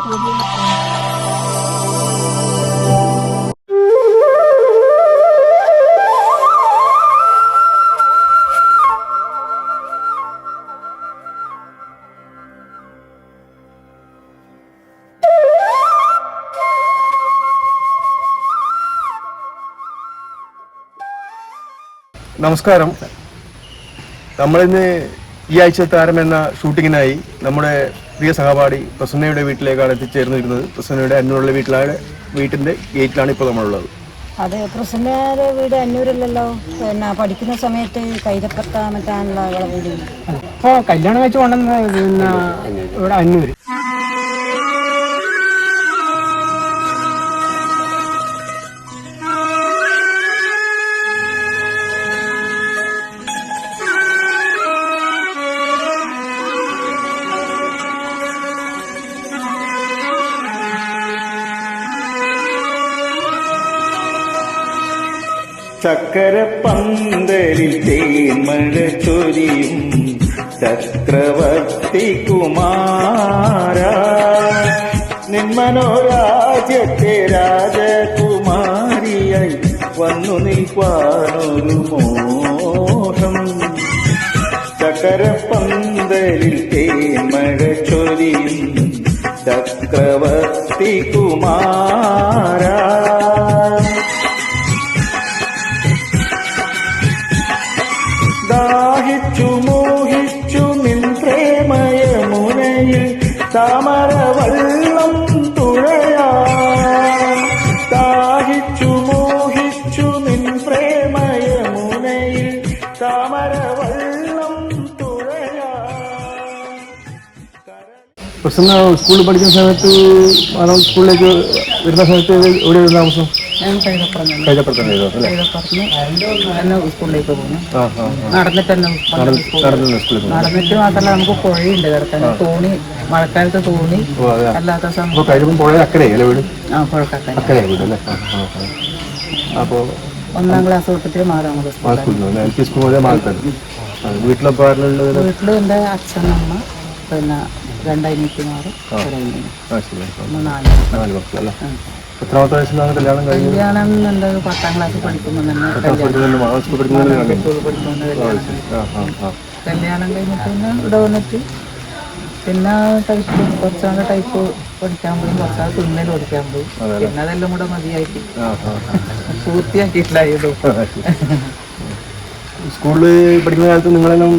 നമസ്കാരം. നമ്മളിന്ന് ഈ ആഴ്ച താരം എന്ന ഷൂട്ടിങ്ങിനായി നമ്മുടെ പ്രിയ സഹപാഠി പ്രസന്നയുടെ വീട്ടിലേക്കാണ് എത്തിച്ചേർന്നിരിക്കുന്നത്. പ്രസന്നയുടെ അന്നൂരുള്ള വീട്ടിന്റെ ഗേറ്റിലാണ് ഇപ്പോൾ നമ്മളുള്ളത്. അതെ, പ്രസന്നയുടെ വീട് അന്നൂരില്ലല്ലോ. പിന്നെ പഠിക്കുന്ന സമയത്ത് കൈതപ്പുറത്താ മറ്റാണുള്ള വീട്. ഇപ്പോൾ കല്യാണം വെച്ച് കൊണ്ടുവന്ന പിന്നെ ഇവിടെ അന്നൂര്. ചക്കരപ്പന്തലിൽ തേന്മഴ ചൊരിയും ചക്രവർത്തി കുമാര, നിന്മനോരാജ്യത്തെ രാജകുമാരിയായി വന്നു നിൽപ്പാനൊരു മോഹം. ചക്കരപ്പന്തലിൽ തേന്മഴ ചൊരിയും ചക്രവർത്തി കുമാര, ദാഹിച്ചു മോഹിച്ചു നിൻ പ്രേമയമുനയിൽ താമരവള്ളം തുഴയാ. ദാഹിച്ചു മോഹിച്ചു നിൻ പ്രേമയമുനയിൽ താമരവള്ളം തുഴയാ. പ്രസന്ന സ്കൂളിൽ പഠിക്കുന്ന സമയത്ത് സ്കൂളിലേക്ക് വരുന്ന സമയത്ത് എവിടെ താമസം? സ്കൂളിലേക്ക് പോകുന്നു. നടന്നിട്ട് മാത്രമല്ല, നമുക്ക് പുഴയുണ്ട് കിടക്കാൻ. തോണി, മഴക്കാലത്ത് തോണി, അല്ലാത്ത സമയം ഒന്നാം ക്ലാസ് തൊട്ടിട്ട് മാറാം. വീട്ടില് എന്റെ അച്ഛൻ, അമ്മ, പിന്നെ 2 അനിയത്തിമാര്, 4 മക്കളല്ലേ. എത്രാമത്തെ വയസ്സിലാണ് കല്യാണം കഴിഞ്ഞത്? കല്യാണം 10ാം ക്ലാസ് പഠിക്കുമ്പോൾ തന്നെ കല്യാണം കഴിഞ്ഞിട്ട് പിന്നെ ഇവിടെ വന്നിട്ട് പിന്നെ ടൈപ്പ് കുറച്ചാണ് ടൈപ്പ് പഠിക്കാൻ പോയി, കുറച്ചാൾ തുന്നൽ പഠിക്കാൻ പോയി. പിന്നെ അതെല്ലാം കൂടെ മതിയായിട്ട് പൂർത്തിയാക്കിയിട്ടില്ലായത്. സ്കൂളിൽ പഠിക്കുന്ന കാലത്ത് നിങ്ങളെല്ലാം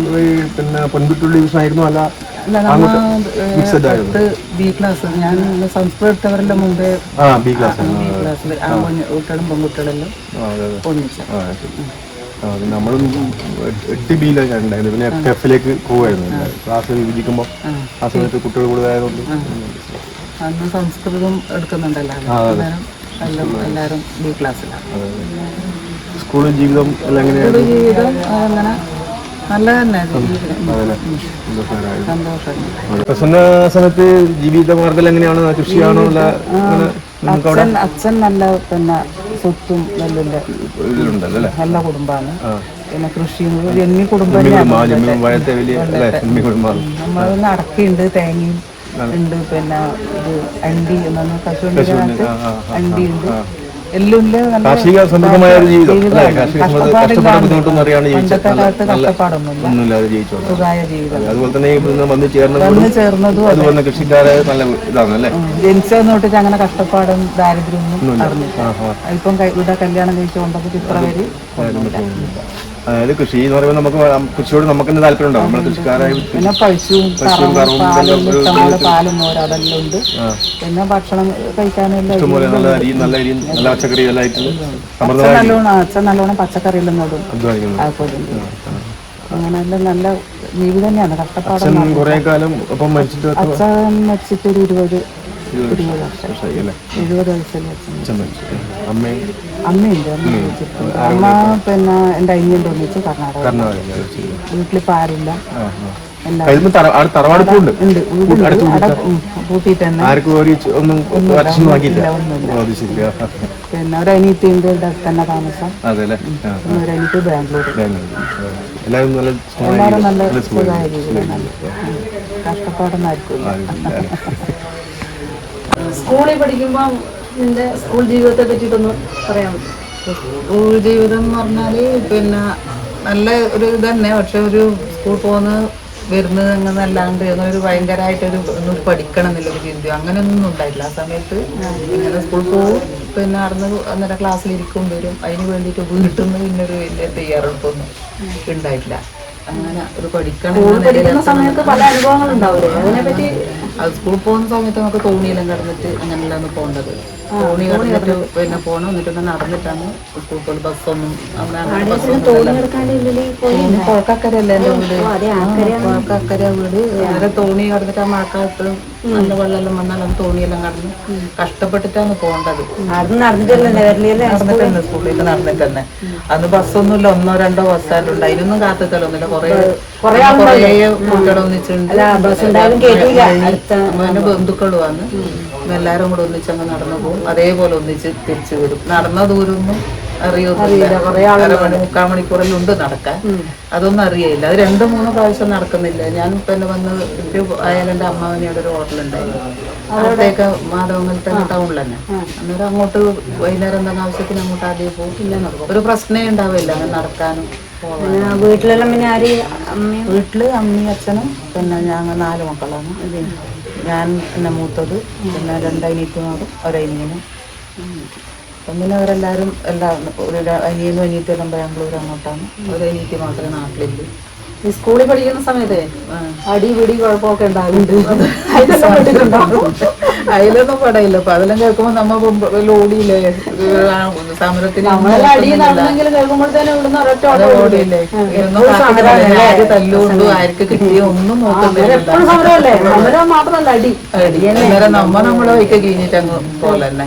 പിന്നെ പെൺകുട്ടികളുടെ ഡിവിഷനായിരുന്നു അല്ല? B class. ഞാൻ സംസ്കൃതം എടുത്തവരെല്ലാം മുമ്പേ ബി ക്ലാസ്സിൽ കുട്ടികളും പെൺകുട്ടികളെല്ലാം ഒന്നിച്ചു. നമ്മളും 8 ബിയിലാണ് ഉണ്ടായിരുന്നു. പിന്നെ എഫിലേക്ക് പോവായിരുന്നു ക്ലാസ് വിഭജിക്കുമ്പോൾ. ആ സമയത്ത് കുട്ടികൾ കൂടുതലായതുകൊണ്ട് അന്ന് സംസ്കൃതം എടുക്കുന്നുണ്ടല്ലോ. എല്ലാവരും ബി ക്ലാസ്സിലാണ്. സ്കൂൾ ജീവിതം അങ്ങനെ നല്ല തന്നെ. പ്രസന്ന സമയത്ത് ജീവിത മാർഗം എങ്ങനെയാണ്? കൃഷിയാണോ? അച്ഛൻ നല്ല പിന്നെ സ്വത്തും നല്ല കുടുംബമാണ്. പിന്നെ കൃഷിയും ജന്മി കുടുംബം. നമ്മളൊന്ന് അടക്കയുണ്ട്, തേങ്ങയും ഉണ്ട്, പിന്നെ ഇത് അണ്ടി എന്നാണ് കശുവണ്ടി, അണ്ടി ഉണ്ട്. കാർഷിക സമൃദ്ധമായ ഒരു ജീവിതം. കഷ്ടപ്പാടൊന്നുമില്ല, സുഖമായ ജീവിതം. അതുപോലെ തന്നെ വന്ന് ചേർന്നതും അതുപോലെ കൃഷിക്കാരെ നല്ല ഇതാണല്ലേ. ജനിച്ചതെന്ന് തൊട്ടിട്ട് അങ്ങനെ കഷ്ടപ്പാടും ദാരിദ്ര്യമൊന്നും അറിഞ്ഞില്ല. ഇപ്പം ഇവിടെ കല്യാണം കഴിച്ചു കൊണ്ടപ്പോൾ ഇത്ര പേര്. അതായത് കൃഷി എന്ന് പറയുമ്പോൾ നമുക്ക് കൃഷിയോട് നമുക്ക് തന്നെ താല്പര്യം ഉണ്ടാവും. നമ്മൾ കൃഷിക്കാരായി പിന്നെ പശുവും പാലും മോരും അതെല്ലാം ഉണ്ട്. പിന്നെ ഭക്ഷണം കഴിക്കാനെല്ലാം നല്ല അരിയും നല്ല പച്ചക്കറി എല്ലാം ആയിട്ട് അച്ഛൻ നല്ലോണം പച്ചക്കറിയെല്ലാം നടും. അങ്ങനെയെല്ലാം നല്ല ജീവിതം തന്നെയാണ്. കഷ്ടപ്പാടും. കുറെ കാലം അച്ഛൻ മരിച്ചിട്ട് ഒരു 20 വർഷം, 70 വയസ്സല്ലേ അച്ഛൻ. അമ്മയുണ്ട്. അമ്മ പിന്നെ എൻ്റെ അനിയൻ്റെ ഒന്നിച്ച് കർണാടക. വീട്ടിലിപ്പോൾ ആരില്ല. കൂട്ടിയിട്ട് തന്നെ. പിന്നെ ഒരു അനിയത്തിൻ്റെ തന്നെ താമസം. ഒരു അനിയത്തി ബാംഗ്ലൂർ. എല്ലാവരും നല്ല സുഖമായ ജീവിതം. കഷ്ടപ്പാടൊന്നും ആയിരിക്കില്ല. സ്കൂളിൽ പഠിക്കുമ്പോൾ നിന്റെ സ്കൂൾ ജീവിതത്തെ പറ്റിയിട്ടൊന്ന് പറയാൻ പറ്റും? സ്കൂൾ ജീവിതം എന്ന് പറഞ്ഞാല് പിന്നെ നല്ല ഒരു ഇത് തന്നെ. പക്ഷെ ഒരു സ്കൂൾ പോകുന്നത് വരുന്നത് അങ്ങനെ അല്ലാണ്ട് ഒരു ഭയങ്കരമായിട്ടൊരു ഒന്നും പഠിക്കണം എന്നുള്ളൊരു ചിന്ത അങ്ങനെയൊന്നും ഉണ്ടായില്ല ആ സമയത്ത്. ഇങ്ങനെ സ്കൂൾ പോകും, പിന്നെ അന്നേരം ക്ലാസ്സിലിരിക്കും, വരും. അതിന് വേണ്ടിയിട്ട് വീട്ടിൽ നിന്ന് പിന്നെ ഒരു വലിയ തയ്യാറെടുപ്പൊന്നും ഉണ്ടായിട്ടില്ല. അങ്ങനെ ഒരു പഠിക്കണം സമയത്ത് പല അനുഭവങ്ങൾ ഉണ്ടാവില്ലേ, അതിനെപ്പറ്റി? അത് സ്കൂളിൽ പോകുന്ന സമയത്ത് നമുക്ക് തോണിയെല്ലാം കിടന്നിട്ട് അങ്ങനെയല്ലാണ് പോകേണ്ടത്. തോണി കിടന്നിട്ട് പിന്നെ പോകണം. എന്നിട്ട് നടന്നിട്ടാണ് സ്കൂൾ പോലെ ബസ്സൊന്നും പുഴക്കക്കരയല്ലേ എൻ്റെ വീട്, പുഴക്കക്കര വീട്. നേരെ തോണി കിടന്നിട്ട് ആ മഴക്കാലത്ത് നല്ല വെള്ളമെല്ലാം വന്നാൽ അത് തോണിയെല്ലാം കടന്ന് കഷ്ടപ്പെട്ടിട്ടാണ് പോകേണ്ടത്. നടന്നിട്ട് തന്നെ സ്കൂളിൽ നടന്നിട്ട് തന്നെ. അന്ന് ബസ്സൊന്നുമില്ല, 1 2 ബസ്സായിട്ടുണ്ട്. അതിനൊന്നും കാത്തിക്കലൊന്നുമില്ല. കുറേ കുട്ടികളെ ഒന്നിച്ചുണ്ട്. പിന്നെ ബന്ധുക്കളും വന്ന് എല്ലാവരും കൂടെ ഒന്നിച്ചങ്ങ് നടന്നു പോകും. അതേപോലെ ഒന്നിച്ച് തിരിച്ചു വരും. നടന്ന ദൂരമൊന്നും അറിയൊന്നുമില്ല. 1.5 മണിക്കൂറെല്ലാം ഉണ്ട് നടക്കാൻ. അതൊന്നും അറിയില്ല. അത് 2 3 പ്രാവശ്യം നടക്കുന്നില്ല. ഞാൻ പിന്നെ വന്ന് അയാൾ എൻ്റെ അമ്മാവനയുടെ ഒരു ഹോട്ടലുണ്ടായിരുന്നു. അവിടത്തേക്ക് മാധവങ്ങലത്തെ ടൗണിൽ തന്നെ. അന്നേരം അങ്ങോട്ട് വൈകുന്നേരം എന്തെങ്കിലും ആവശ്യത്തിന് അങ്ങോട്ട് ആദ്യം പോകും. പിന്നെ നടക്കും. ഒരു പ്രശ്നമേ ഉണ്ടാവില്ല അങ്ങനെ നടക്കാനും. വീട്ടിലെല്ലാം പിന്നെ ആര്? വീട്ടില് അമ്മയും അച്ഛനും പിന്നെ ഞങ്ങൾ 4 മക്കളാണ്. ഞാൻ പിന്നെ മൂത്തത്, പിന്നെ 2 അനിയത്തിമാരും ഒരനിയനും. പിന്നെ അവരെല്ലാവരും ഒരു അനിയനും അനിയത്തിയെല്ലാം ബാംഗ്ലൂർ അങ്ങോട്ടാണ്. ഒരു അനിയത്തി മാത്രമേ നാട്ടിലുള്ളൂ. ഈ സ്കൂളിൽ പഠിക്കുന്ന സമയത്തേ അടി പിടി കുഴപ്പമൊക്കെ ഉണ്ടാകുന്നുണ്ട്. അതിലൊന്നും പടയില്ല. അപ്പൊ അതെല്ലാം കേൾക്കുമ്പോ നമ്മ ഓടിയില്ലേ സമരത്തിന് ഓടിയില്ലേ. ആര് തല്ലുകൊണ്ടു ആർക്ക് കിട്ടിയോ ഒന്നും നോക്കുന്നില്ല. അന്നേരം നമ്മളെ വൈക്ക് കഴിഞ്ഞിട്ട് അങ്ങ് പോലെ തന്നെ.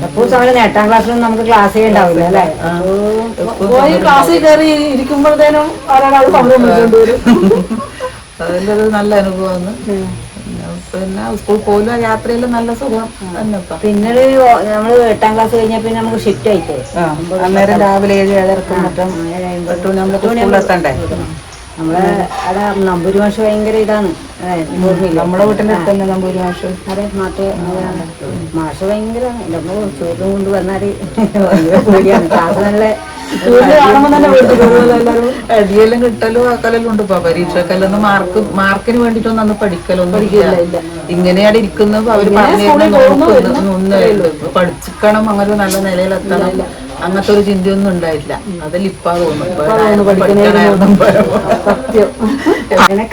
8ാം ക്ലാസ്സിലും നമുക്ക് ക്ലാസ്സേ ഉണ്ടാവില്ല അല്ലേ? ക്ലാസ്സിൽ കയറി ഇരിക്കുമ്പോഴത്തേനും ഒരാൾ സമരം വിളിച്ചുകൊണ്ടുവരും. അതെല്ലാം ഒരു നല്ല അനുഭവമാണ്. പിന്നെ സ്കൂൾ പോലും യാത്രയിലും നല്ല സുഖം തന്നെ. പിന്നെ നമ്മള് 8ാം ക്ലാസ് കഴിഞ്ഞാൽ പിന്നെ നമുക്ക് ഷിഫ്റ്റ് ആയിട്ടേ അന്നേരം രാവിലെ 7 7:30 മറ്റും 8 മണി സ്കൂളിലെത്തണ്ടേ. നമ്മളെ അവിടെ നമ്പൂരി മാഷ് ഭയങ്കര ഇതാണ്. നമ്മുടെ വീട്ടിന്റെ അടുത്ത് തന്നെ നമ്പൂരി മാഷ്. അതെ, മാഷ് ഭയങ്കര ചോദ്യം കൊണ്ട് വന്നാല് പേടിയാണ്. ക്ലാസ് നല്ല അടിയെല്ലാം കിട്ടലും ആക്കലെല്ലാം ഉണ്ട്. ഇപ്പൊ പരീക്ഷക്കെല്ലാം മാർക്കിന് വേണ്ടിട്ടൊന്നും അന്ന് പഠിക്കലൊന്നും ഇല്ല. ഇങ്ങനെയാണ് ഇരിക്കുന്നത്. അവര് പറഞ്ഞു പഠിച്ചിക്കണം, അങ്ങനെ നല്ല നിലയിലെത്തണം, അങ്ങനത്തെ ഒരു ചിന്തയൊന്നും ഉണ്ടായില്ല. അതിൽ ഇപ്പാ തോന്നുന്നു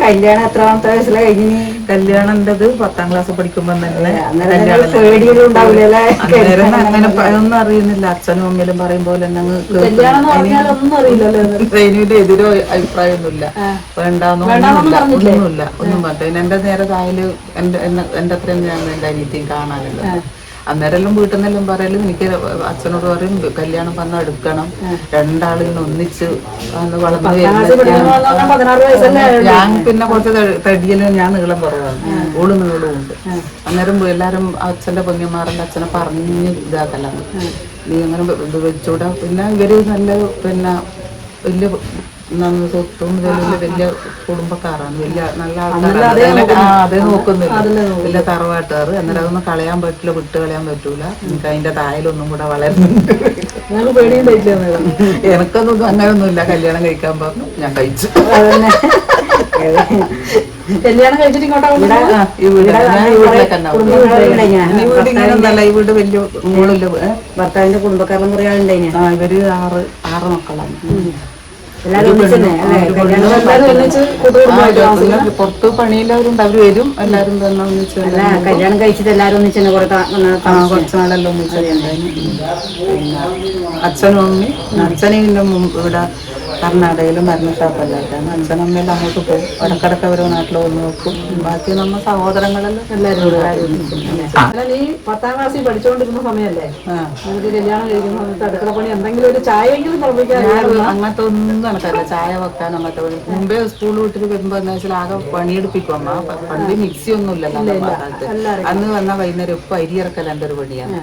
കല്യാണം എത്രാമത്തെ വയസ്സിലെ കഴിഞ്ഞു? കല്യാണം എൻ്റെത് 10ാം ക്ലാസ് പഠിക്കുമ്പോ തന്നെ പേടിയൊന്നും അങ്ങനെ ഒന്നും അറിയുന്നില്ല. അച്ഛനും അമ്മയിലും പറയും പോലെ ട്രെയിനിന്റെ എതിരോ അഭിപ്രായമൊന്നുമില്ല. വേണ്ടാന്നോ ഒന്നുമില്ല. ഒന്നും പറഞ്ഞു. എന്റെ നേരെ തായാലും എന്റെ അത്രയും ഞാൻ എന്റെ അനിയത്തിയും കാണാനില്ല. അന്നേരം വീട്ടിൽ നിന്നെല്ലാം പറയലും എനിക്ക് അച്ഛനോട് പറയും കല്യാണം പറഞ്ഞാൽ എടുക്കണം, 2 ആളിങ്ങനെ ഒന്നിച്ച് വളർന്നു വരുന്ന. ഞാൻ പിന്നെ കുറച്ച് തടിയെല്ലാം ഞാൻ നീളം കുറവാണ്, ഓള് നീളവും ഉണ്ട്. അന്നേരം എല്ലാരും അച്ഛന്റെ പൊങ്ങന്മാരുടെ അച്ഛനെ പറഞ്ഞ് ഇതാക്കലാണ്, നീ അങ്ങനെ ഇത് വെച്ചൂടാ. പിന്നെ ഇവര് നല്ല പിന്നെ വലിയ സ്വത്തും വലിയ കുടുംബക്കാരാണ്, വലിയ നല്ല ആൾക്കാരാണ്. അതേ നോക്കുന്നില്ല, വലിയ തറവാട്ടുകാർ. അന്നേരം അതൊന്നും കളയാൻ പറ്റില്ല, വിട്ട് കളയാൻ പറ്റൂല. എനിക്ക് അതിന്റെ തായലൊന്നും കൂടെ വളരുന്നുണ്ട്. എനിക്കൊന്നും അങ്ങനെയൊന്നുമില്ല. കല്യാണം കഴിക്കാൻ പറഞ്ഞു, ഞാൻ കഴിച്ചു. കല്യാണം കഴിച്ചിട്ട് ഈ വീട് ഇങ്ങനെയൊന്നല്ല. ഈ വീട് വലിയ മോളില് ഭർത്താവിന്റെ കുടുംബക്കാരെല്ലാം കുറെ ആളുണ്ടായി. ഇവര് 6 മക്കളാണ്. പുറത്ത് പണിയില്ലവരുണ്ട്, അവര് വരും. എല്ലാരും തന്നെ ഒന്നിച്ച് കല്യാണം കഴിച്ചിട്ട് എല്ലാരും ഒന്നിച്ച് കുറച്ച് നാളെല്ലാം ഒന്നിച്ച്. പിന്നെ അച്ഛനും അമ്മയും അച്ഛനും ഇവിടെ കർണാടകയിലും മരുന്ന് ഷാപ്പല്ലായിട്ടാണ്. അച്ഛനമ്മയെല്ലാം അങ്ങോട്ട് പോകും. ഇടക്കിടക്ക് അവരോ നാട്ടിൽ വന്ന് നോക്കും. ബാക്കി നമ്മൾ സഹോദരങ്ങളെല്ലാം എല്ലാവരും നീ 10ാം ക്ലാസ്സിൽ പഠിച്ചുകൊണ്ടിരുന്ന സമയല്ലേ നമുക്ക് കല്യാണം കഴിക്കുന്ന സമയത്ത് അടുക്കള പണി എന്തെങ്കിലും ഒരു ചായയെങ്കിലും അങ്ങനത്തെ ഒന്നും നടക്കാറില്ല. ചായ വെക്കാൻ അങ്ങനത്തെ പണി മുമ്പേ സ്കൂൾ വീട്ടിൽ വരുമ്പോ എന്താ വെച്ചാൽ ആകെ പണിയെടുപ്പിക്കും അമ്മ. പണ്ട് മിക്സി ഒന്നും ഇല്ലല്ലോ അന്ന് വന്നാൽ വൈകുന്നേരം ഇപ്പൊ അരി ഇറക്കൽ എന്റെ ഒരു പണിയാണ്.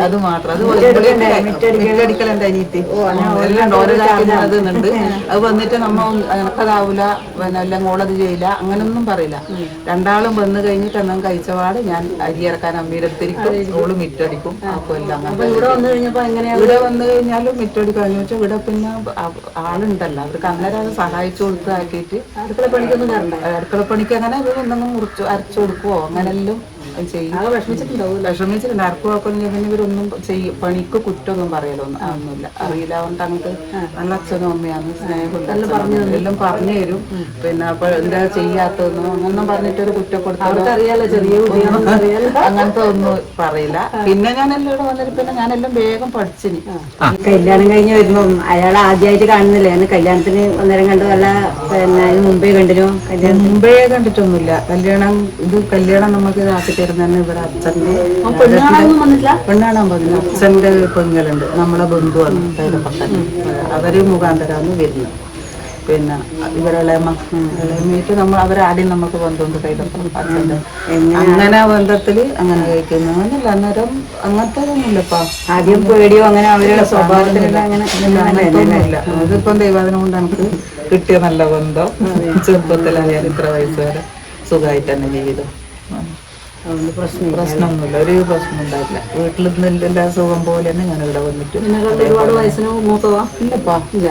അത് മാത്രം. അത് മിറ്റടിക്കൽ എന്റെ അനിയത്തി എല്ലാം ഓരോ കാര്യത്തിന് അത് എന്നുണ്ട്. അത് വന്നിട്ട് നമ്മ എനക്കതാവൂല, പിന്നെ എല്ലാം മോളത് ചെയ്യില്ല, അങ്ങനൊന്നും പറയില്ല. രണ്ടാളും വന്നു കഴിഞ്ഞിട്ട് എന്നാൽ കഴിച്ചപാട് ഞാൻ അരി ഇറക്കാൻ അമ്മീരത്തിരിക്കും, ഓള് മിറ്റടിക്കും. അപ്പോൾ എല്ലാം ഇവിടെ വന്നു കഴിഞ്ഞപ്പോ എങ്ങനെയാ? ഇവിടെ വന്നു കഴിഞ്ഞാലും മിറ്റടിക്കാന്ന് വെച്ചാൽ ഇവിടെ പിന്നെ ആളുണ്ടല്ലോ, അവർക്ക് അന്നേരം അത് സഹായിച്ചു കൊടുത്താക്കിയിട്ട് അടുക്കള പണിക്കൊന്നും കയറണ്ട. അടുക്കള പണിക്ക് അങ്ങനെ ഇത് ഒന്നും അരച്ചു കൊടുക്കുവോ അങ്ങനെല്ലാം ചെയ്യും. വിഷമിച്ചിട്ടുണ്ട്. അരക്കുവാക്കും പിന്നെ ഇവരൊന്നും ചെയ്യും, പണിക്ക് കുറ്റമൊന്നും പറയലൊന്നും ഒന്നുമില്ല. അറിയില്ല കൊണ്ട് അങ്ങോട്ട് നല്ല അച്ഛനും അമ്മയാണ്, സ്നേഹമുണ്ട്, എല്ലാം പറഞ്ഞു തരും. പിന്നെ അപ്പൊ എന്താ ചെയ്യാത്തൊന്നും അങ്ങനൊന്നും പറഞ്ഞിട്ടൊരു കുറ്റപ്പെടുത്തലോ അങ്ങനത്തെ ഒന്നും പറയില്ല. പിന്നെ ഞാൻ എല്ലാം ഇവിടെ വന്നിട്ട് പിന്നെ ഞാനെല്ലാം വേഗം പഠിച്ചിന്. കല്യാണം കഴിഞ്ഞ് വരുമ്പോ അയാൾ ആദ്യമായിട്ട് കാണുന്നില്ലേ? കല്യാണത്തിന് ഒന്നേരം കണ്ടു, അല്ല പിന്നെ അതിന് മുമ്പേ കണ്ടിനോ? മുമ്പേ കണ്ടിട്ടൊന്നുമില്ല. കല്യാണം നമുക്ക് ആക്കി തരുന്ന ഇവിടെ അച്ഛൻ്റെ പെണ്ണാണാൻ പറഞ്ഞു. അച്ഛൻ്റെ പെങ്ങളുണ്ട്, നമ്മളെ ബന്ധുവാണ് കൈതപ്പക്കന്, അവര് മുഖാന്തരാന്ന് വരുന്നത്. പിന്നെ ഇവരുള്ളമേറ്റ് നമ്മൾ അവരാദ്യം നമുക്ക് ബന്ധമുണ്ട് കൈതപ്പുറം അച്ഛൻ്റെ. അങ്ങനെ ബന്ധത്തില് അങ്ങനെ കഴിക്കുന്നു. അങ്ങനല്ല അന്നേരം അങ്ങനത്തെ ഒന്നുമില്ലപ്പാ. ആദ്യം പേടിയോ അങ്ങനെ അവരുടെ സ്വഭാവത്തിലുള്ള അങ്ങനത്തൊന്നുമില്ല. അതിപ്പം ദൈവാദിനം കൊണ്ട് നമുക്ക് കിട്ടിയ നല്ല ബന്ധം. ചെറുപ്പത്തിലായാലും ഇത്ര വയസ്സ് വരെ സുഖമായിട്ട് തന്നെ ജീവിതം. പ്രശ്നമൊന്നുമില്ല, ഒരു പ്രശ്നം ഉണ്ടായില്ല. വീട്ടിൽ നിന്നില്ല, സുഖം പോലെ തന്നെ ഞാൻ ഇവിടെ വന്നിട്ട്. ഒരുപാട് വയസ്സിന് മൂത്തവാ? ഇല്ലപ്പാ, ഇല്ല.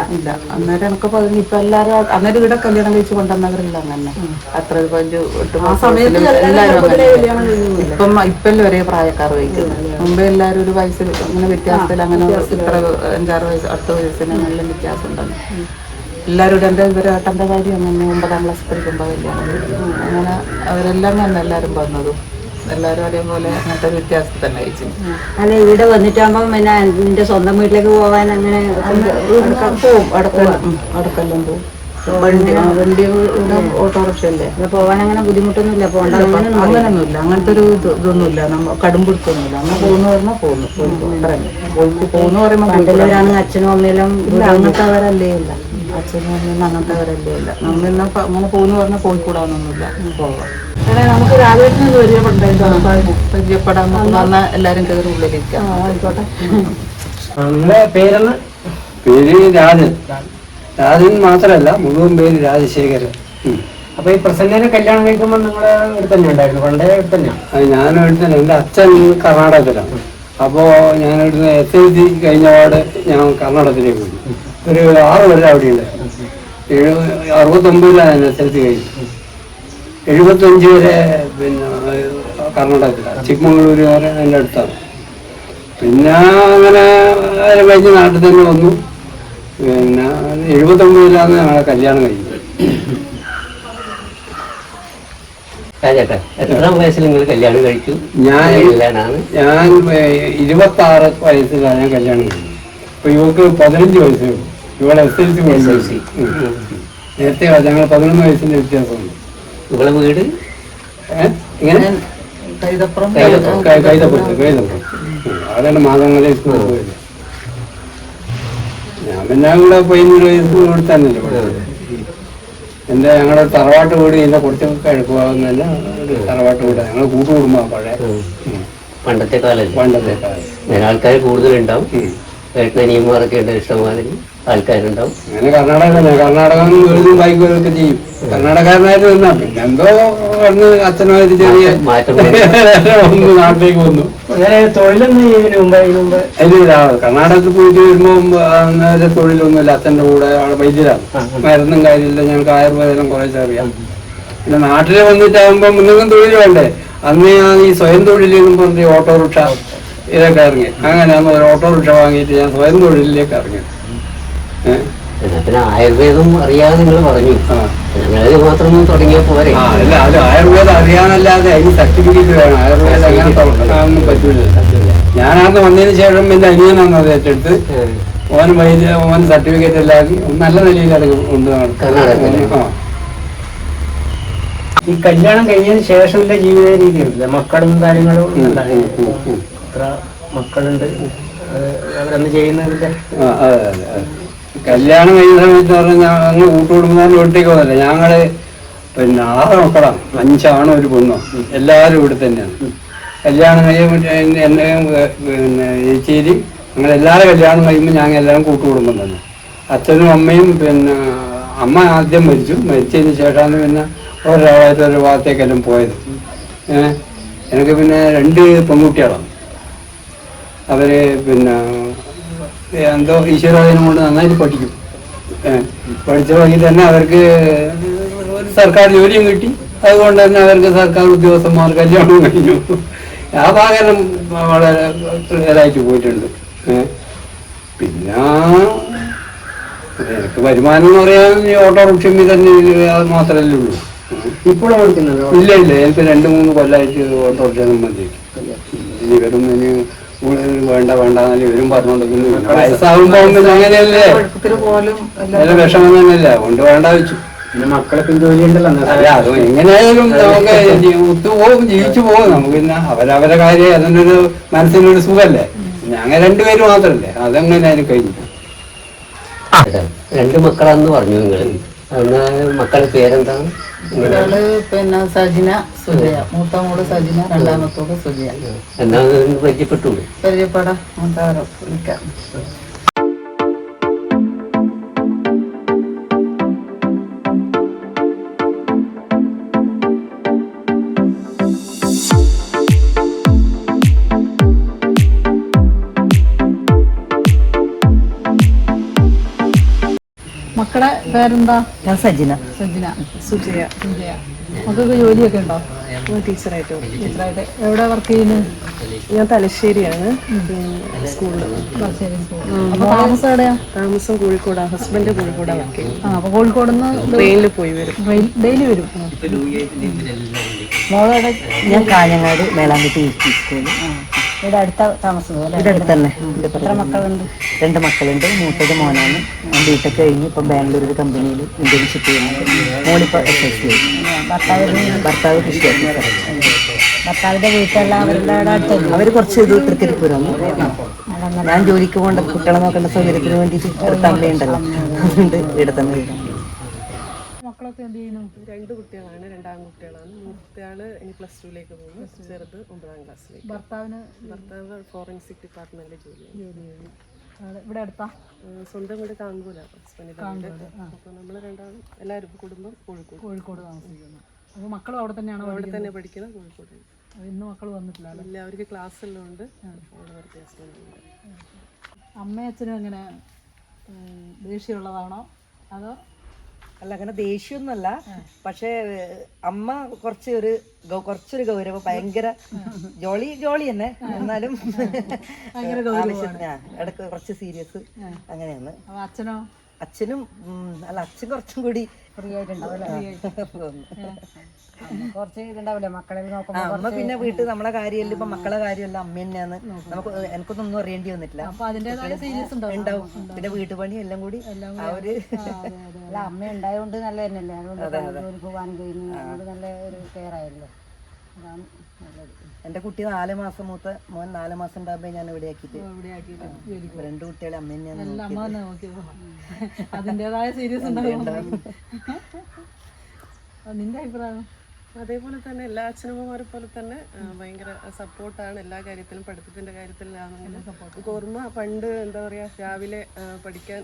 അന്നേരം എനിക്ക് പറഞ്ഞു. ഇപ്പൊ എല്ലാരും അന്നേരം ഇവിടെ കല്യാണം കഴിച്ച് കൊണ്ടുവന്നവരില്ല അങ്ങനെ. അത്ര 5-8 ഇപ്പം ഒരേ പ്രായക്കാർ കഴിക്കുന്നത്. മുമ്പേ എല്ലാരും ഒരു വയസ്സിൽ അങ്ങനെ വ്യത്യാസത്തിൽ അങ്ങനെ ഇത്ര 5-6 വയസ്സ് 8 വയസ്സിന് നല്ല വ്യത്യാസം ഉണ്ടല്ലോ. എല്ലാവരും എൻ്റെ ഇവരേട്ടൻ്റെ കാര്യം അങ്ങനെ 9ാം ക്ലാസ് പഠിക്കുമ്പോൾ കല്യാണം. അങ്ങനെ അവരെല്ലാം തന്നെ എല്ലാവരും വന്നതും എല്ലാവരും അതേപോലെ അങ്ങനത്തെ വ്യത്യാസം തന്നെ അയച്ചു. അല്ല, ഇവിടെ വന്നിട്ടാകുമ്പോ പിന്നെ നിന്റെ സ്വന്തം വീട്ടിലേക്ക് പോവാൻ അങ്ങനെ പോവും, അടുക്കെല്ലാം പോവും. വണ്ടി ഓട്ടോറിക്ഷ അല്ലേ, പോവാൻ അങ്ങനെ ബുദ്ധിമുട്ടൊന്നുമില്ല. അങ്ങനൊന്നുമില്ല, അങ്ങനത്തെ ഒരു ഇതൊന്നുമില്ല. നമ്മ കടുംപിടുത്തൊന്നുമില്ല. നമ്മൾ പോകുന്ന പറഞ്ഞാൽ പോകുന്നു, പോകുന്നു പറയുമ്പോൾ അച്ഛനും അമ്മയെല്ലാം അങ്ങനത്തെ അവരല്ലേ ഇല്ല. അച്ഛനും അമ്മയൊന്നും അങ്ങനത്തെ അവരല്ലേ ഇല്ല. നമ്മളിന്ന് അങ്ങനെ പോകുന്ന പറഞ്ഞാൽ പോയിക്കൂടാന്നൊന്നുമില്ല, പോവാം. നമുക്ക് രാജേഷിനെ പരിചയപ്പെടാൻ വന്നാൽ എല്ലാരും കയറി ഉള്ളിലിരിക്കാം. ആയിക്കോട്ടെ. നിങ്ങളെ പേരെന്ന്? പേര് രാജൻ. രാജൻ മാത്രമല്ല, മുഴുവൻ പേര് രാജശേഖരൻ. അപ്പൊ ഈ പ്രസന്നനെ കല്യാണം കഴിക്കുമ്പോൾ നിങ്ങളെ ഇവിടെ തന്നെ ഉണ്ടായിരുന്നു? പണ്ടേ ഇവിടെ തന്നെയാണ്? ഞാനും എടുത്തന്നെ. എൻ്റെ അച്ഛൻ കർണാടകത്തിലാണ്. അപ്പോൾ ഞാൻ ഇവിടുന്ന് SLC കഴിഞ്ഞ പാട് ഞാൻ കർണാടകത്തിലേക്ക് പോയി. ഒരു 6 കൊല്ലം അവിടെ ഉണ്ടായിരുന്നു. 69-ലാണ് SLC കഴിഞ്ഞു. 75 വരെ പിന്നെ കർണാടകത്തിലാണ്, ചിക്മംഗ്ലൂർ വരെ എൻ്റെ അടുത്താണ്. പിന്നെ അങ്ങനെ കഴിഞ്ഞ് നാട്ടിൽ തന്നെ വന്നു. പിന്നെ 79-ലാണ് ഞങ്ങളെ കല്യാണം കഴിഞ്ഞത്. രാജേട്ടാ, എത്രാം വയസ്സിൽ നിങ്ങൾ കല്യാണം കഴിച്ചു? ഞാൻ 26 വയസ്സിലാണ് ഞാൻ കല്യാണം കഴിഞ്ഞത്. അപ്പൊ ഇവക്ക് 15 വയസ്സേ ഉള്ളൂ. ഇവളെ SLC നേരത്തെ ഞങ്ങൾ 11 വയസ്സിന്റെ വ്യത്യാസമുണ്ട്. ഇവളെ വീട് ഇങ്ങനെ കൈതപ്പുറം. അതാണ് മാതമംഗലം സ്കൂളിൽ പോയത്. ഞാൻ പിന്നെ കൂടെ 15 വയസ്സ് കൊടുത്താനല്ലേ പോയത്. ഞങ്ങളുടെ തറവാട്ട് വീട് ഇതിന്റെ കുറച്ച് കിഴക്കുവാകുന്നതല്ല, തറവാട്ട് വീട്. ഞങ്ങൾ കൂട്ടുകുടുംബമാണ് പഴയ. പണ്ടത്തെ കാലം. ആൾക്കാർ കൂടുതലുണ്ടാവും. ഏട്ടനിയന്മാരൊക്കെ ഉണ്ട്, ഇഷ്ടംമാതിരി ആൾക്കാരുണ്ടാവും. അങ്ങനെ കർണാടകം വീടും ബൈക്കുകളൊക്കെ ചെയ്യും. കർണാടകക്കാരനായിട്ട് നിന്നാ പിന്നെ എന്തോ വന്ന് അച്ഛനായിട്ട് ചെറിയ മാറ്റം ഒന്ന് നാട്ടിലേക്ക് വന്നു. തൊഴിലൊന്നും ഇതിന് മുമ്പ് കർണാടകത്തിൽ പോയിട്ട് വരുമ്പോ അന്നേരം തൊഴിലൊന്നുമില്ല. അച്ഛൻ്റെ കൂടെ അവിടെ വൈദ്യരാണ്, മരുന്നും കാര്യമില്ല. ഞങ്ങൾക്ക് ആയുർവേദം കുറേശ്ശെ അറിയാം. പിന്നെ നാട്ടിൽ വന്നിട്ടാകുമ്പോൾ മുന്നേക്കും തൊഴിൽ വേണ്ടേ. അന്ന് ഞാൻ ഈ സ്വയം തൊഴിലെന്നും പറഞ്ഞ് ഓട്ടോറിക്ഷ ഇതൊക്കെ ഇറങ്ങി. അങ്ങനെ അന്ന് ഒരു ഓട്ടോറിക്ഷ വാങ്ങിയിട്ട് ഞാൻ സ്വയം തൊഴിലിലേക്ക് ഇറങ്ങി. പിന്നെ ആയുർവേദം അറിയാതെ നിങ്ങൾ പറഞ്ഞു, ഞങ്ങളത് മാത്രമൊന്നും തുടങ്ങിയ പോരെ. അല്ല, അത് ആയുർവേദം അറിയാനല്ലാതെ അതിന് സർട്ടിഫിക്കറ്റ് വേണം. ആയുർവേദം അങ്ങനെ തുടങ്ങാനൊന്നും പറ്റൂല. ഞാനന്ന് വന്നതിന് ശേഷം പിന്നെ അനിയനാണ് അത് ഏറ്റെടുത്ത് ഓന് സർട്ടിഫിക്കറ്റ് എല്ലാം നല്ല നിലയിൽ അത് കൊണ്ട് നടക്കും. ഈ കല്യാണം കഴിഞ്ഞതിന് ശേഷമുള്ള ജീവിത രീതിയുണ്ട്, മക്കളും കാര്യങ്ങളും എത്ര മക്കളുണ്ട് അവരന്ന് ചെയ്യുന്നതിന്റെ? അതെ. കല്യാണം കഴിഞ്ഞ സമയത്ത് പറഞ്ഞാൽ അങ്ങ് കൂട്ടുകുടുംബം വീട്ടിലേക്ക് വന്നല്ലേ. ഞങ്ങള് പിന്നെ 6 മക്കളാണ്, 5 ആണും 1 പെണ്ണും. എല്ലാവരും ഇവിടെ തന്നെയാണ്. കല്യാണം കഴിയുമ്പോൾ എന്നെ പിന്നെ ചേച്ചേരി അങ്ങനെ എല്ലാവരും കല്യാണം കഴിയുമ്പോൾ ഞങ്ങൾ എല്ലാവരും കൂട്ടുകുടുംബം തന്നെ. അച്ഛനും അമ്മയും പിന്നെ അമ്മ ആദ്യം മരിച്ചതിന് ശേഷമാണ് പിന്നെ ഒരാളായിട്ട് ഒരു ഭാഗത്തേക്കെല്ലാം പോയത്. എനിക്ക് പിന്നെ 2 പെൺകുട്ടികളാണ്. അവര് പിന്നെ എന്തോ ഈശ്വരാധീനം കൊണ്ട് നന്നായിട്ട് പഠിക്കും. പഠിച്ച വഴി തന്നെ അവർക്ക് ഒരു സർക്കാർ ജോലിയും കിട്ടി. അതുകൊണ്ട് തന്നെ അവർക്ക് സർക്കാർ ഉദ്യോഗസ്ഥന്മാർ കല്യാണവും കഴിഞ്ഞു. ആ ഭാഗം വളരെ ക്ലിയറായിട്ട് പോയിട്ടുണ്ട്. പിന്നെ എനിക്ക് വരുമാനം എന്ന് പറയാൻ ഈ ഓട്ടോറിക്ഷ തന്നെ മാത്രമല്ലേ ഉള്ളൂ. ഇപ്പോഴും ഓടിക്കുന്നത്? ഇല്ല എനിക്ക് 2-3 കൊല്ലമായിട്ട് ഓട്ടോറിക്ഷ സംബന്ധിക്കും. ഇവരും ഇനി വേണ്ട എന്നല്ല ഇവരും പറഞ്ഞോണ്ടിരിക്കുന്നു. വയസ്സാകുമ്പോ അങ്ങനെയല്ലേ, നല്ല വിഷമം തന്നെയല്ലേ, അതുകൊണ്ട് വേണ്ട വെച്ചു. പിന്നെ മക്കളൊക്കെ ജോലി ഉണ്ടല്ലോ. അല്ല അത് എങ്ങനെയായാലും നമുക്ക് ഒത്തുപോകും, ജീവിച്ചു പോകും. നമുക്ക് പിന്നെ അവരവരെ കാര്യം അതിൻ്റെ ഒരു മനസ്സിനൊരു സുഖമല്ലേ. ഞങ്ങൾ 2 പേര് മാത്രമല്ലേ, അതെങ്ങനെ അതിന് കഴിഞ്ഞു. 2 മക്കളാന്ന് പറഞ്ഞു നിങ്ങൾ. മക്കളുടെ പേരെന്താണ്? ഒരാള് പിന്നെ സജിന, സുജയ. മൂത്ത മോള് സജിന, രണ്ടാമത്തോട് സുജയ. എന്താണ് പരിചയപ്പെട്ടു? പരിചയപ്പെടാം, എന്താറോ വിളിക്കാം. മക്കളെ പേരെന്താ? ഞാൻ സജിന. സജിന. സുജയ. മക്കൾക്ക് ജോലിയൊക്കെ ഉണ്ടോ? ടീച്ചറായിട്ട്. എവിടെ വർക്ക് ചെയ്യുന്നത്? ഞാൻ തലശ്ശേരിയാണ് സ്കൂളിൽ. തലശ്ശേരി സ്കൂൾ. അപ്പൊ താമസം എവിടെയാ? താമസം കോഴിക്കോടാ. ഹസ്ബൻഡ് കോഴിക്കോടാ വർക്ക് ചെയ്യും. അപ്പൊ കോഴിക്കോട് നിന്ന് ട്രെയിനിൽ പോയി വരും. ഡെയിലി വരും. മോളോടെ ഞാൻ കാഞ്ഞങ്ങാട് മേലാമ്പറ്റി സ്കൂളിൽ. ഇവിടെ അടുത്ത താമസം? ഇവിടെ അടുത്ത് തന്നെ. എത്ര മക്കളുണ്ട്? 2 മക്കളുണ്ട്. മൂത്തത് മോനാണ്. ബിടെക് കഴിഞ്ഞ് ഇപ്പം ബാംഗ്ലൂർ ഒരു കമ്പനിയിൽ ഇന്റേൺഷിപ്പ് ചെയ്യുന്നത്. മോളിപ്പോൾ SSC. ഭർത്താവ് കൃഷി. ഭർത്താവിന്റെ വീട്ടിലെല്ലാവരുടെ അവർ കുറച്ച് ഇത് തൃക്കരിപ്പൂരാണ്. ഞാൻ ജോലിക്ക് പോകേണ്ട കുട്ടികളെ നോക്കേണ്ട സൗകര്യത്തിന് വേണ്ടിയിട്ട് അടുത്ത അമ്മയുണ്ടല്ലോ, അതുകൊണ്ട് ഇവിടെ തന്നെ വീടാണ്. മക്കളൊക്കെ എന്ത് ചെയ്യുന്നു? 2 കുട്ടികളാണ്. 2 ആൺകുട്ടികളാണ്. മൂത്തയാള് ഇനി +2ലേക്ക് പോകുന്നു. ചെറുത് 9ാം ക്ലാസ്സിലേക്ക്. ഭർത്താവ് ഫോറൻസിക് ഡിപ്പാർട്ട്മെന്റിൽ ജോലി ചെയ്യുന്നു. ഇവിടെ അടുത്താ? സ്വന്തം വീട് കാങ്കൂല. ഹസ്ബൻഡിന്റെ വീട്. അപ്പോൾ നമ്മൾ രണ്ടാളും എല്ലാവരും കുടുംബം കോഴിക്കോട് താമസിക്കുന്നു. അപ്പോൾ മക്കളും അവിടെ തന്നെയാണോ? അവിടെ തന്നെ പഠിക്കുന്നത്, കോഴിക്കോട്. ഇന്ന് മക്കൾ വന്നിട്ടില്ല? ഇല്ല, അവർക്ക് ക്ലാസ് എല്ലാം ഉണ്ട്. അവിടെ വ്യത്യാസമുണ്ട്. അമ്മയും അച്ഛനും എങ്ങനെ ദേഷ്യമുള്ളതാണോ അതോ? അല്ല, അങ്ങനെ ദേഷ്യമൊന്നുമല്ല. പക്ഷേ അമ്മ കുറച്ചൊരു ഗൗരവം, ഭയങ്കര ജോളി തന്നെ. എന്നാലും ഇടക്ക് കുറച്ച് സീരിയസ് അങ്ങനെയാണ്. അച്ഛനോ? അച്ഛനും അല്ല, അച്ഛൻ കുറച്ചും കൂടി ഫ്രീ ആയിട്ടുണ്ടാവും. കുറച്ച് ഇതുണ്ടാവില്ലേ മക്കളെ നോക്കുമ്പോൾ? അമ്മ പിന്നെ വീട്ടിൽ നമ്മളെ കാര്യമല്ല, ഇപ്പൊ മക്കളെ കാര്യമല്ല അമ്മ തന്നെയാണ്. നമുക്ക് എനിക്കൊന്നും അറിയേണ്ടി വന്നിട്ടില്ല. ഉണ്ടാവും. പിന്നെ വീട്ടുപണി എല്ലാം കൂടി ആ ഒരു അമ്മ ഉണ്ടായതുകൊണ്ട് നല്ല തന്നെയല്ലേ. അതുകൊണ്ട് ജോലി പോകാൻ കഴിഞ്ഞു. അത് നല്ല ഒരു കെയർ ആയല്ലോ. അതാണ് നല്ലത്. എന്റെ കുട്ടി 4 മാസം, മൂത്ത മോൻ 4 മാസം ഉണ്ടാകുമ്പോ ഞാൻ ഇവിടെ ആക്കിയിട്ട് 2 കുട്ടികളെ അമ്മ തന്നെയാണ് നോക്കിയത്. അതിൻ്റെതായ സീരിയസ് ഉണ്ടാവും. നിന്റെ അഭിപ്രായം? അതേപോലെ തന്നെ എല്ലാ അച്ഛനമ്മമാരെ പോലെ തന്നെ ഭയങ്കര സപ്പോർട്ടാണ് എല്ലാ കാര്യത്തിലും. പഠിത്തത്തിന്റെ കാര്യത്തിലാണെങ്കിലും നമുക്ക് ഓർമ്മ പണ്ട് എന്താ പറയാ, രാവിലെ പഠിക്കാൻ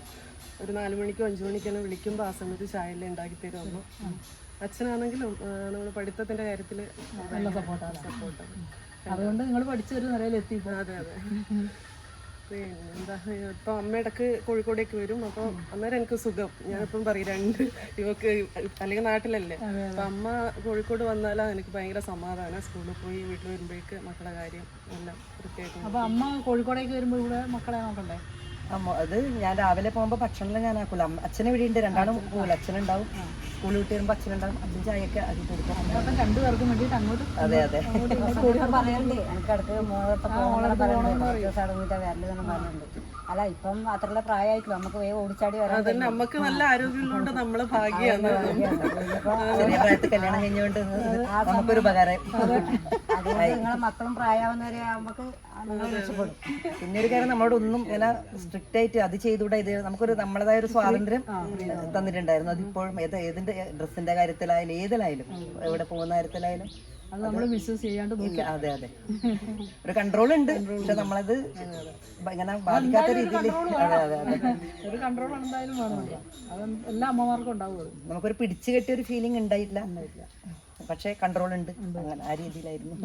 ഒരു 4 മണിക്കോ 5 മണിക്കോ വിളിക്കുമ്പോൾ ആ സമയത്ത് ചായയെല്ലാം ഉണ്ടാക്കി തരുമോ. അച്ഛനാണെങ്കിലും നമ്മൾ പഠിത്തത്തിന്റെ കാര്യത്തിൽ നല്ല സപ്പോർട്ടാണ്. അതുകൊണ്ട് നിങ്ങൾ പഠിച്ചൊരു നിലയിലെത്തി. അതെ. പിന്നെ എന്താ, ഇപ്പം അമ്മ ഇടക്ക് കോഴിക്കോടേക്ക് വരും. അപ്പോൾ അന്നേരം എനിക്ക് സുഖം. ഞാനിപ്പം പറയും 2 ഇവക്ക് അല്ലെങ്കിൽ നാട്ടിലല്ലേ, അപ്പം അമ്മ കോഴിക്കോട് വന്നാലാണ് എനിക്ക് ഭയങ്കര സമാധാനം. സ്കൂളിൽ പോയി വീട്ടിൽ വരുമ്പോഴേക്ക് മക്കളുടെ കാര്യം എല്ലാം വൃത്തിയായിട്ട്. അപ്പം അമ്മ കോഴിക്കോടേക്ക് വരുമ്പോൾ ഇവിടെ മക്കളെ നോക്കണ്ടേ? അത് ഞാൻ രാവിലെ പോകുമ്പോൾ ഭക്ഷണം ഞാൻ ആക്കൂല. അച്ഛനെ ഇവിടെ ഉണ്ട്, 2 ആളും പോകില്ല. അച്ഛനുണ്ടാവും. സ്കൂളിൽ വിട്ട് വരുമ്പോൾ അച്ഛനുണ്ടാവും. അച്ഛൻ ചായയൊക്കെ അത് കൊടുക്കും. 2 പേർക്കും വേണ്ടിയിട്ട് അങ്ങോട്ട്. അതെ. പറയണ്ടേ എനിക്കടുത്ത് പറഞ്ഞിട്ടുണ്ട്. അല്ല, ഇപ്പം അത്രയുള്ള പ്രായമായിട്ടില്ല, നമുക്ക് വേഗം ഓടിച്ചാടി വരാൻ. നമുക്ക് നല്ല ആരോഗ്യമുള്ളതുകൊണ്ട് നമ്മള് ഭാഗ്യാണ്. ചെറിയ പ്രായത്തിൽ കല്യാണം കഴിഞ്ഞുകൊണ്ട് നമുക്കൊരു ഉപകാരം. നിങ്ങളെ മക്കളും പ്രായമാവുന്നവരെ നമുക്ക് രക്ഷപ്പെടും. പിന്നെ ഒരു കാര്യം, നമ്മളോട് ഒന്നും ഇങ്ങനെ സ്ട്രിക്റ്റ് ആയിട്ട് അത് ചെയ്തുകൂടെ, ഇത് നമുക്കൊരു നമ്മളതായ ഒരു സ്വാതന്ത്ര്യം തന്നിട്ടുണ്ടായിരുന്നു. അതിപ്പോഴും ഏതിന്റെ ഡ്രസ്സിന്റെ കാര്യത്തിലായാലും ഏതിലായാലും എവിടെ പോകുന്ന കാര്യത്തിലായാലും അത് നമ്മൾ മിസ്യൂസ് ചെയ്യാണ്ട് ഇല്ല. അതെ അതെ, ഒരു കൺട്രോൾ ഉണ്ട്. പക്ഷെ നമ്മളത് ഇങ്ങനെ ബാധിക്കാത്ത രീതിയിൽ അതെ അതെ അതെ ഒരു കൺട്രോൾ എന്തായാലും വേണമല്ലോ. അത് എല്ലാ അമ്മമാർക്കും ഉണ്ടാവുമത്. നമുക്കൊരു പിടിച്ചു കെട്ടിയ ഒരു ഫീലിംഗ് ഉണ്ടായിട്ടില്ല, പക്ഷെ കൺട്രോൾ ഉണ്ട്. അങ്ങനെ ആ രീതിയിലായിരുന്നു.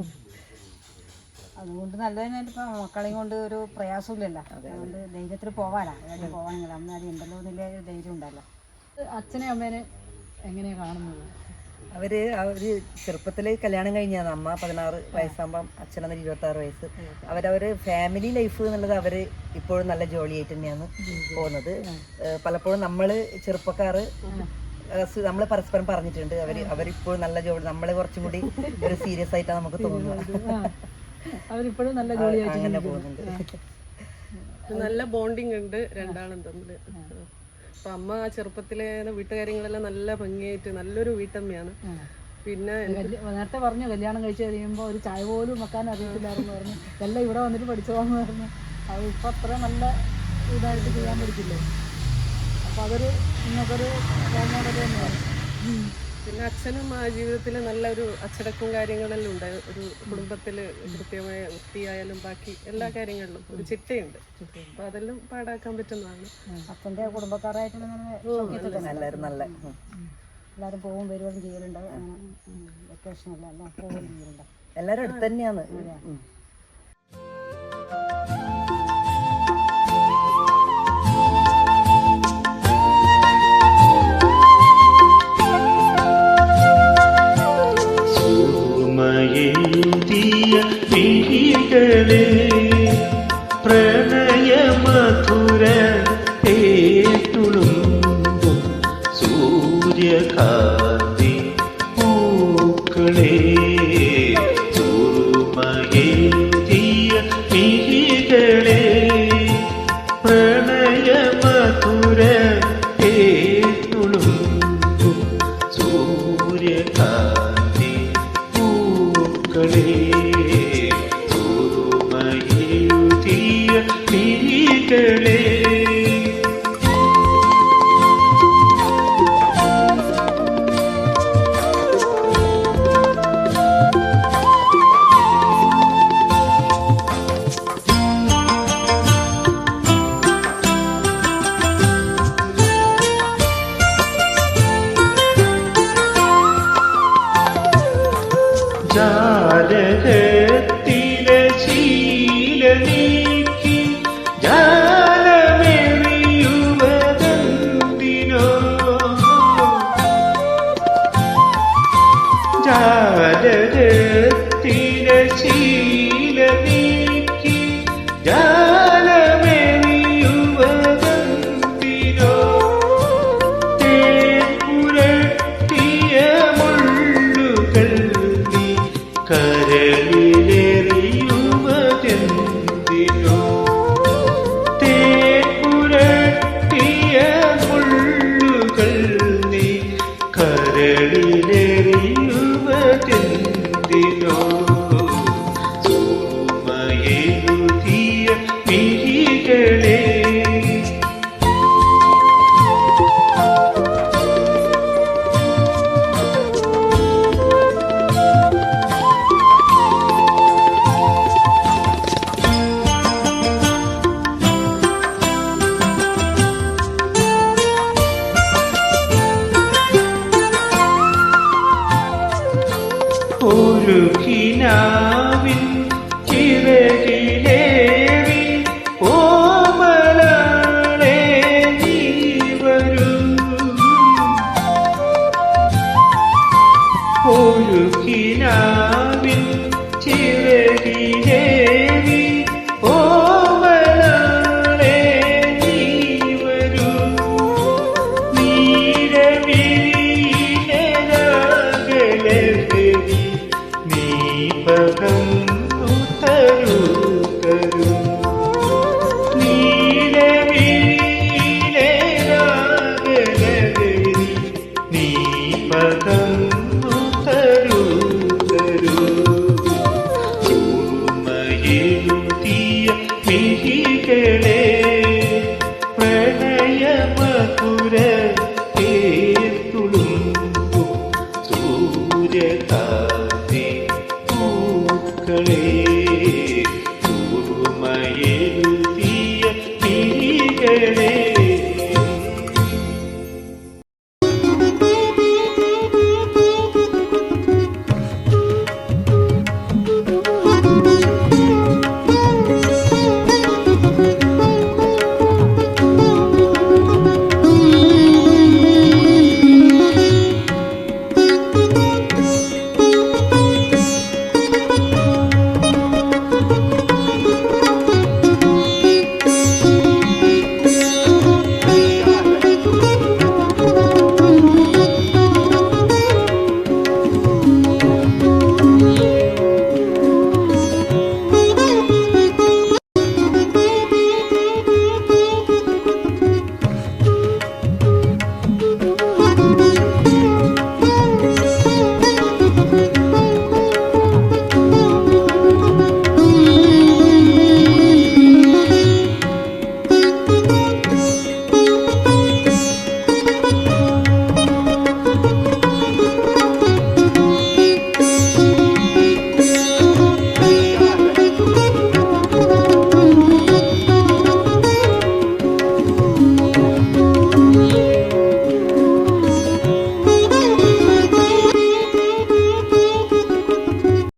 അതുകൊണ്ട് നല്ലതിനായിട്ട് ഇപ്പം മക്കളെയും കൊണ്ട് ഒരു പ്രയാസമില്ലല്ലോ. അതുകൊണ്ട് ധൈര്യത്തിൽ പോവാനാ പോവാണെങ്കിൽ അമ്മ അത് ഉണ്ടല്ലോ എന്നുള്ള ധൈര്യം ഉണ്ടല്ലോ. അച്ഛനെ അമ്മേനെ എങ്ങനെയാണ് കാണുന്നത്? അവര് ചെറുപ്പത്തിൽ കല്യാണം കഴിഞ്ഞാണ്. അമ്മ 16 വയസ്സാകുമ്പം അച്ഛനന്ന് 26 വയസ്സ്. അവരവര് ഫാമിലി ലൈഫ് എന്നുള്ളത് അവര് ഇപ്പോഴും നല്ല ജോളിയായിട്ട് തന്നെയാണ് പോകുന്നത്. പലപ്പോഴും നമ്മള് ചെറുപ്പക്കാർ നമ്മൾ പരസ്പരം പറഞ്ഞിട്ടുണ്ട്, അവരിപ്പോഴും നല്ല ജോലി, നമ്മള് കുറച്ചും കൂടി ഒരു സീരിയസ് ആയിട്ടാണ് നമുക്ക് തോന്നുന്നത്. അവരിപ്പോഴും നല്ല ജോലിയായിട്ട് അങ്ങനെ പോകുന്നുണ്ട്. നല്ല ബോണ്ടിങ് ഉണ്ട് രണ്ടാളും തമ്മിൽ. അപ്പൊ അമ്മ ആ ചെറുപ്പത്തിലെ വീട്ടുകാര്യങ്ങളെല്ലാം നല്ല ഭംഗിയായിട്ട് നല്ലൊരു വീട്ടമ്മയാണ്. പിന്നെ നേരത്തെ പറഞ്ഞു കല്യാണം കഴിച്ച് കഴിയുമ്പോൾ ഒരു ചായ പോലും വെക്കാൻ അറിയത്തില്ലായിരുന്നു പറഞ്ഞു. എല്ലാം ഇവിടെ വന്നിട്ട് പഠിച്ചോന്ന് പറഞ്ഞു. അത് ഇപ്പം അത്ര നല്ല ഇതായിട്ട് ചെയ്യാൻ പഠിക്കില്ലേ. അപ്പം അതൊരു നിങ്ങൾക്കൊരു തോന്നൽ തന്നെയാണ്. പിന്നെ അച്ഛനും ആ ജീവിതത്തിൽ നല്ലൊരു അച്ചടക്കവും കാര്യങ്ങളെല്ലാം ഉണ്ട്. ഒരു കുടുംബത്തിൽ കൃത്യമായ വൃത്തിയായാലും ബാക്കി എല്ലാ കാര്യങ്ങളിലും ഒരു ചിട്ടയുണ്ട്. അപ്പൊ അതെല്ലാം പാടാക്കാൻ പറ്റുന്നതാണ്. അച്ഛൻ്റെ കുടുംബക്കാരായിട്ട് എല്ലാവരും നല്ല എല്ലാവരും പോവും വരുകയും ചെയ്യലുണ്ട്. വെക്കേഷനെല്ലാം എല്ലാം പോവുകയും ചെയ്യലുണ്ട്. എല്ലാവരും അടുത്ത് തന്നെയാണ്. എഴുതിയ മിഴികളെ പ്രണയമധുര തുളുമ്പും സൂര്യകാന്തി പൂക്കളെ സുറുമയെഴുതിയ മിഴികളെ പ്രണയമധുര തുളുമ്പും സൂര്യകാന്തി ഓർമ്മയെഴുതിയ മിഴികളെ ജാലകത്തിലെ ശീല നീക്കി ജാലമെറിയുവതെന്തിനോ ജാലകത്തിലെ ശീല നീക്കി ജാലമെറിയുവതെന്തിനോ തേപ്പുരട്ടിയ മുള്ളുകൾ കരളിലെറിയുവതെന്തിനോ തേപ്പുരട്ടിയ മുള്ളുകൾ നീ കരളിലെറിയുവതെന്തിനോ സുറുമയെഴുതിയ മിഴികളെ ഒരു കിനാവിൻ ചിറകിലേറി ഓമലേ നീ വരൂ ഒരു കിനാവിൻ ചിറകിലേറി ഓമലേ നീ വരൂ നീരവിലകലഹരി നീ പകർന്നു തരൂ തരൂ നീരവിലകലഹരി നീ പകർന്നു തരൂ തരൂ സുറുമയെഴുതിയ മിഴികളെ